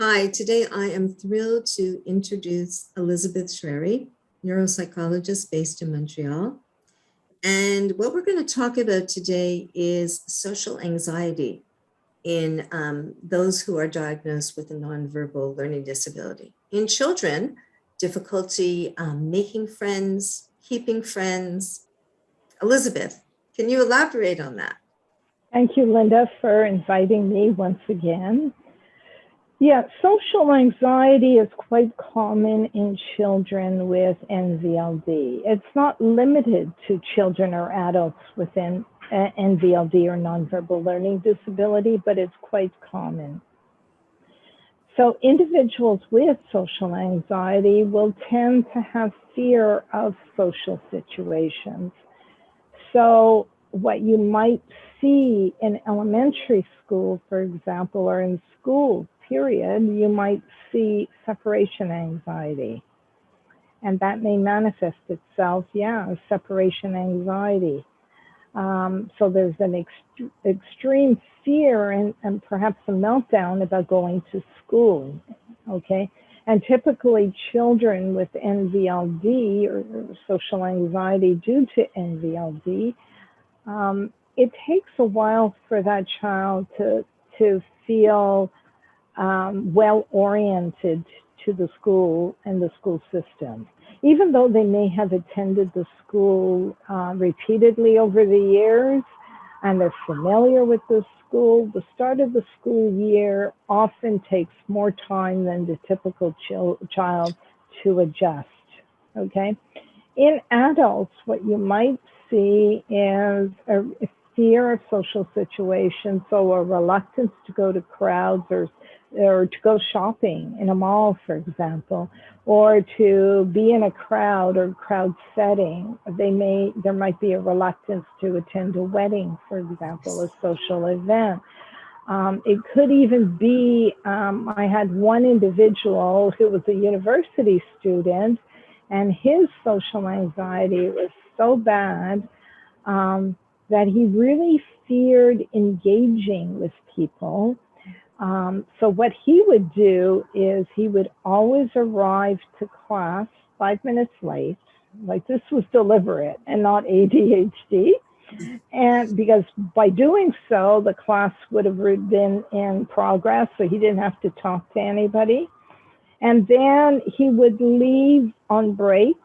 Hi, today I am thrilled to introduce Elizabeth Shoiry, neuropsychologist based in Montreal. And what we're going to talk about today is social anxiety in those who are diagnosed with a nonverbal learning disability. In children, difficulty making friends, keeping friends. Elizabeth, can you elaborate on that? Thank you, Linda, for inviting me once again. Yeah, social anxiety is quite common in children with NVLD. It's not limited to children or adults with NVLD or nonverbal learning disability, but it's quite common. So individuals with social anxiety will tend to have fear of social situations. So what you might see in elementary school, for example, or in school, period, you might see separation anxiety. And that may manifest itself, as separation anxiety. So there's an extreme fear and perhaps a meltdown about going to school, okay? And typically children with NVLD or social anxiety due to NVLD, it takes a while for that child to feel well-oriented to the school and the school system. Even though they may have attended the school repeatedly over the years and they're familiar with the school, the start of the school year often takes more time than the typical child to adjust, okay? In adults, what you might see is a fear of social situations, so a reluctance to go to crowds or to go shopping in a mall, for example, or to be in a crowd or crowd setting. There might be a reluctance to attend a wedding, for example, a social event. It could even be, I had one individual who was a university student, and his social anxiety was so bad that he really feared engaging with people. So what he would do is he would always arrive to class 5 minutes late, like this was deliberate and not ADHD. And because by doing so, the class would have been in progress, so he didn't have to talk to anybody. And then he would leave on breaks.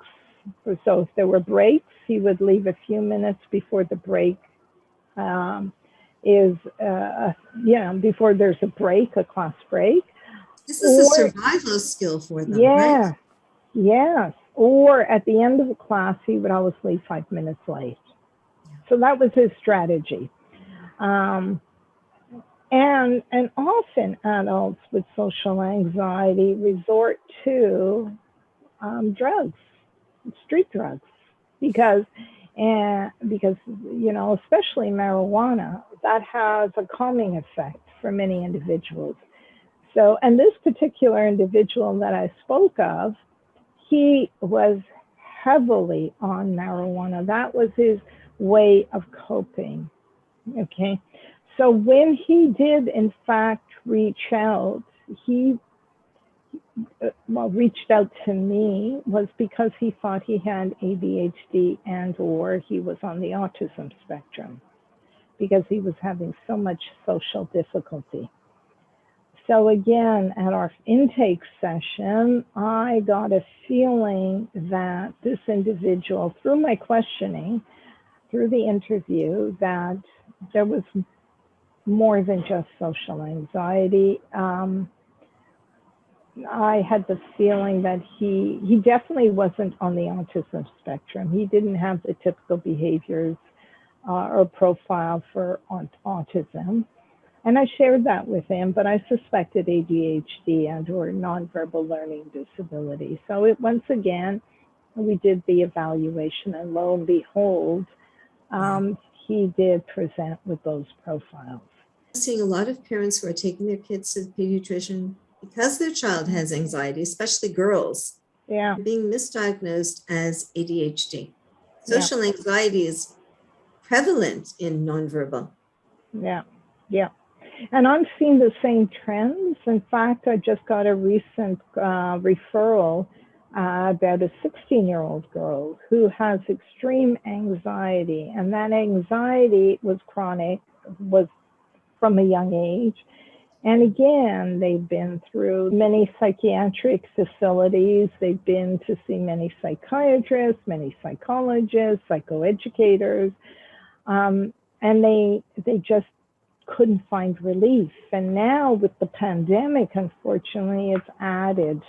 So if there were breaks, he would leave a few minutes before the break before there's a break, a class break. This is a survival skill for them, right? Yes. Or at the end of the class, he would always leave 5 minutes late. So that was his strategy. And often adults with social anxiety resort to drugs, street drugs, because especially marijuana, that has a calming effect for many individuals. So, and this particular individual that I spoke of, he was heavily on marijuana. That was his way of coping, okay? So when he did, in fact, reach out, reached out to me was because he thought he had ADHD and or he was on the autism spectrum because he was having so much social difficulty. So again, at our intake session, I got a feeling that this individual, through my questioning, through the interview, that there was more than just social anxiety. I had the feeling that he definitely wasn't on the autism spectrum. He didn't have the typical behaviors or profile for autism. And I shared that with him, but I suspected ADHD and or nonverbal learning disability. So once again, we did the evaluation and lo and behold, he did present with those profiles. I'm seeing a lot of parents who are taking their kids to the pediatrician because their child has anxiety, especially girls, being misdiagnosed as ADHD. Social anxiety is prevalent in nonverbal. Yeah. And I'm seeing the same trends. In fact, I just got a recent referral about a 16-year-old girl who has extreme anxiety. And that anxiety was chronic, was from a young age. And again, they've been through many psychiatric facilities. They've been to see many psychiatrists, many psychologists, psychoeducators, and they just couldn't find relief. And now with the pandemic, unfortunately, it's added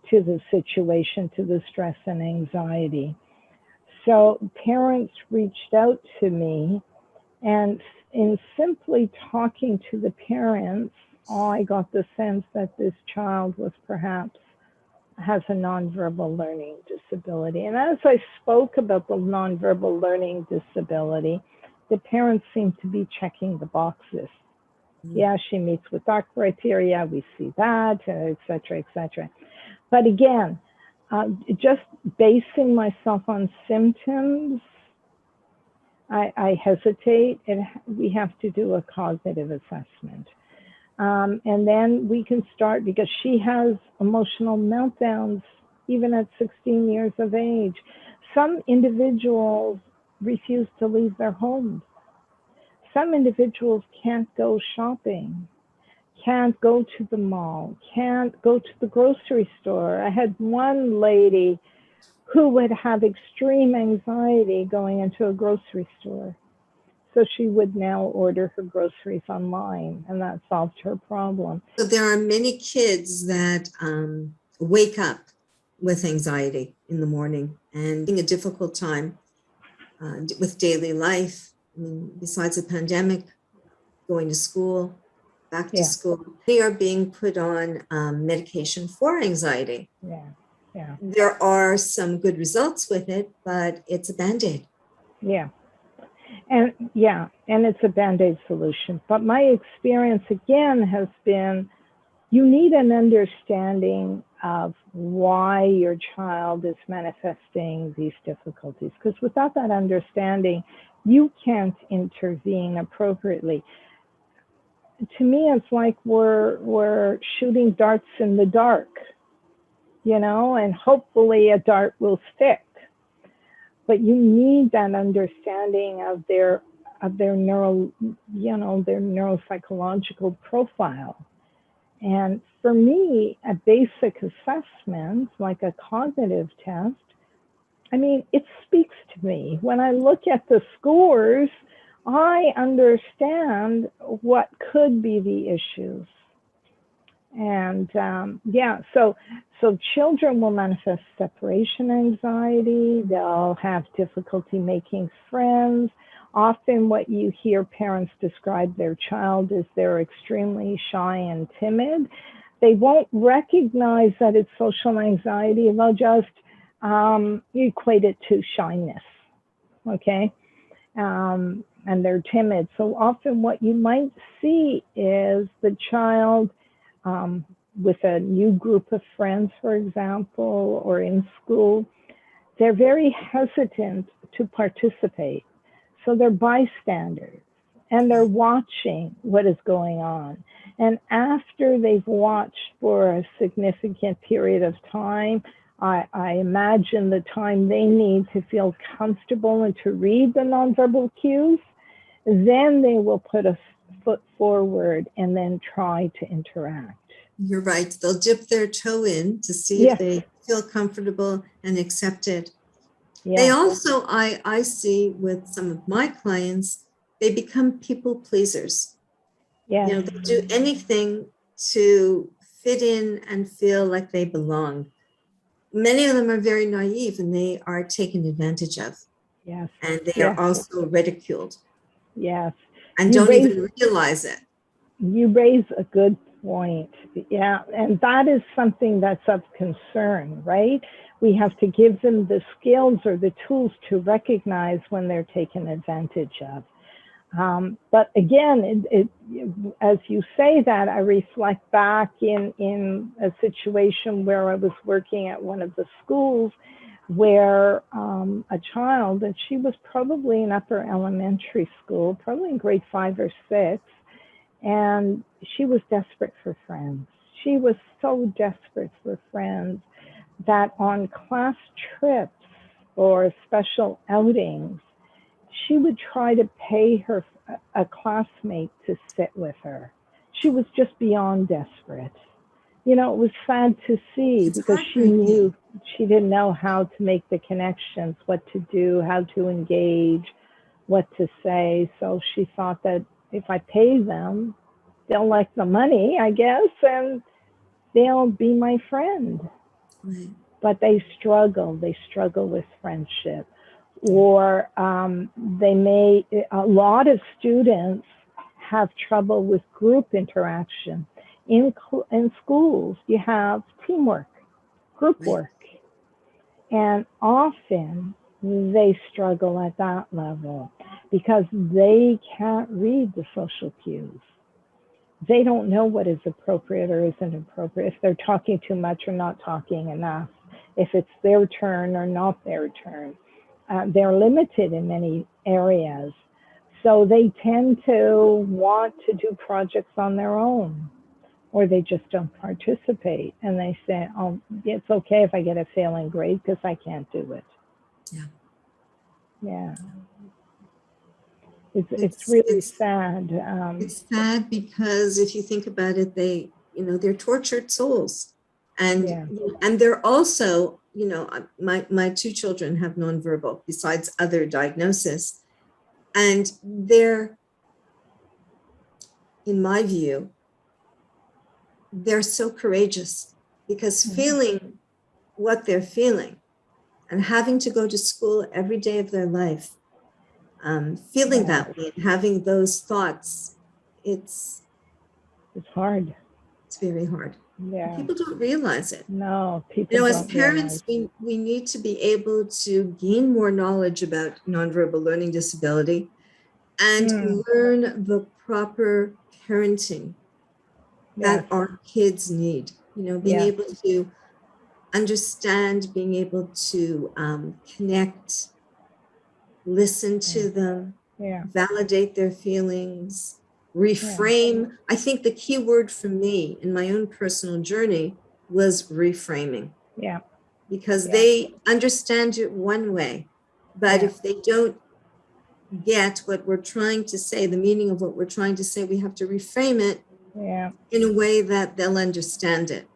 to the situation, to the stress and anxiety. So parents reached out to me, and in simply talking to the parents, I got the sense that this child was perhaps has a nonverbal learning disability. And as I spoke about the nonverbal learning disability, the parents seemed to be checking the boxes. Yeah, she meets with our criteria, we see that, et cetera, et cetera. But again, just basing myself on symptoms, I hesitate, and we have to do a cognitive assessment. And then we can start, because she has emotional meltdowns even at 16 years of age. Some individuals refuse to leave their homes. Some individuals can't go shopping, can't go to the mall, can't go to the grocery store. I had one lady who would have extreme anxiety going into a grocery store. So she would now order her groceries online, and that solved her problem. So there are many kids that wake up with anxiety in the morning and having a difficult time with daily life. I mean, besides the pandemic, going to school, back to school, they are being put on medication for anxiety. Yeah. There are some good results with it, but it's a Band-Aid. Yeah. And it's a Band-Aid solution. But my experience again has been, you need an understanding of why your child is manifesting these difficulties. Because without that understanding, you can't intervene appropriately. To me, it's like we're shooting darts in the dark, and hopefully a dart will stick. But you need that understanding of their their neuropsychological profile. And for me, a basic assessment, like a cognitive test, I mean, it speaks to me. When I look at the scores, I understand what could be the issues. And so children will manifest separation anxiety. They'll have difficulty making friends. Often what you hear parents describe their child is they're extremely shy and timid. They won't recognize that it's social anxiety. They'll just equate it to shyness, okay? And they're timid. So often what you might see is the child with a new group of friends, for example, or in school, they're very hesitant to participate. So they're bystanders and they're watching what is going on. And after they've watched for a significant period of time, I imagine the time they need to feel comfortable and to read the nonverbal cues, then they will put a foot forward and then try to interact. You're right. They'll dip their toe in to see if they feel comfortable and accepted. They also, I see with some of my clients, they become people pleasers. They'll do anything to fit in and feel like they belong. Many of them are very naive and they are taken advantage of. And they are also ridiculed. And don't even realize it. You raise a good point. And that is something that's of concern, right? We have to give them the skills or the tools to recognize when they're taken advantage of. But again, as you say that, I reflect back in a situation where I was working at one of the schools where a child, and she was probably in upper elementary school, probably in grade 5 or 6, And she was desperate for friends. She was so desperate for friends that on class trips or special outings, she would try to pay a classmate to sit with her. She was just beyond desperate. You know, it was sad to see It's because she heartbreaking. knew she didn't know how to make the connections, what to do, how to engage, what to say. So she thought that if I pay them, they'll like the money, I guess, and they'll be my friend. Right. But they struggle with friendship. Or a lot of students have trouble with group interaction. In schools, you have teamwork, group Right. work, and often they struggle at that level because they can't read the social cues. They don't know what is appropriate or isn't appropriate, if they're talking too much or not talking enough, if it's their turn or not their turn. They're limited in many areas. So they tend to want to do projects on their own, or they just don't participate. And they say, oh, it's okay if I get a failing grade because I can't do it. Yeah. Yeah. It's really sad. It's sad because if you think about it, they're tortured souls. And, Yeah. and they're also, my two children have nonverbal besides other diagnosis. And they're, in my view, they're so courageous because feeling what they're feeling and having to go to school every day of their life, feeling that way and having those thoughts, it's hard. It's very hard. Yeah. People don't realize it. No, people don't as parents, realize. we need to be able to gain more knowledge about nonverbal learning disability and learn the proper parenting that our kids need. Being able to understand, being able to connect, listen to them, validate their feelings, reframe. I think the key word for me in my own personal journey was reframing. Yeah. Because they understand it one way, but if they don't get what we're trying to say, the meaning of what we're trying to say, we have to reframe it in a way that they'll understand it.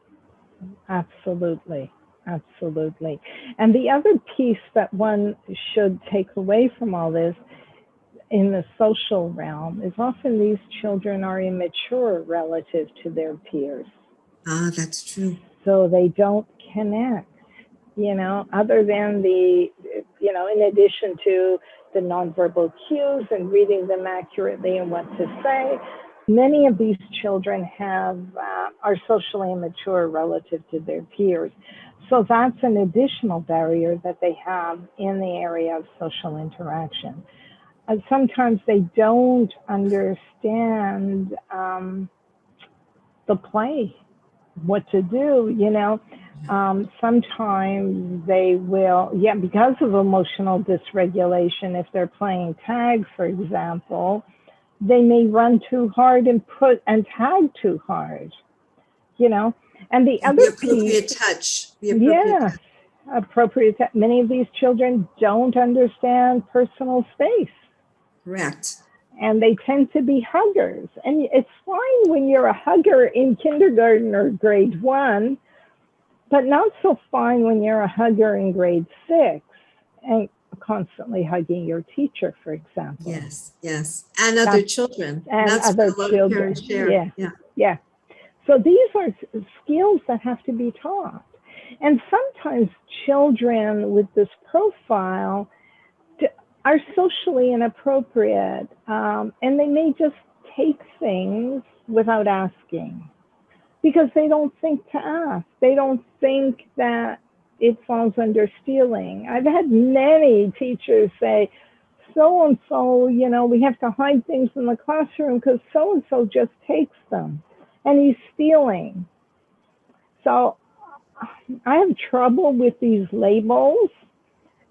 Absolutely. Absolutely. And the other piece that one should take away from all this in the social realm is often these children are immature relative to their peers. Ah, that's true. So they don't connect, other than in addition to the nonverbal cues and reading them accurately and what to say. Many of these children are socially immature relative to their peers. So that's an additional barrier that they have in the area of social interaction. And sometimes they don't understand the play, what to do, sometimes they will, because of emotional dysregulation, if they're playing tag, for example, they may run too hard and tag too hard, and the other appropriate piece, touch. Appropriate touch. Many of these children don't understand personal space. Correct. And they tend to be huggers. And it's fine when you're a hugger in kindergarten or grade 1, but not so fine when you're a hugger in grade 6 and constantly hugging your teacher, for example. Yes. And other children. And that's other children. Yeah. So these are skills that have to be taught. And sometimes children with this profile are socially inappropriate, and they may just take things without asking because they don't think to ask. They don't think that it falls under stealing. I've had many teachers say, so-and-so, we have to hide things in the classroom because so-and-so just takes them and he's stealing. So I have trouble with these labels.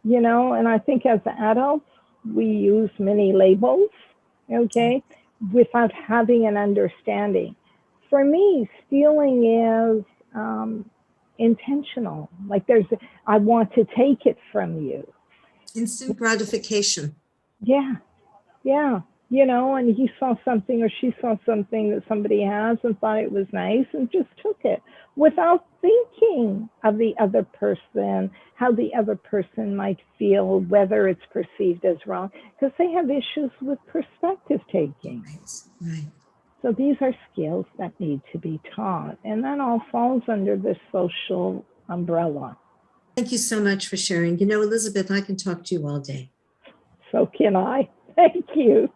And I think as adults, we use many labels, okay? without having an understanding. For me, stealing is intentional. Like I want to take it from you. Instant gratification. Yeah, yeah. And he saw something or she saw something that somebody has and thought it was nice and just took it without thinking of the other person, how the other person might feel, whether it's perceived as wrong, because they have issues with perspective taking. Right. So these are skills that need to be taught, and that all falls under this social umbrella. Thank you so much for sharing. Elizabeth, I can talk to you all day. So can I. Thank you.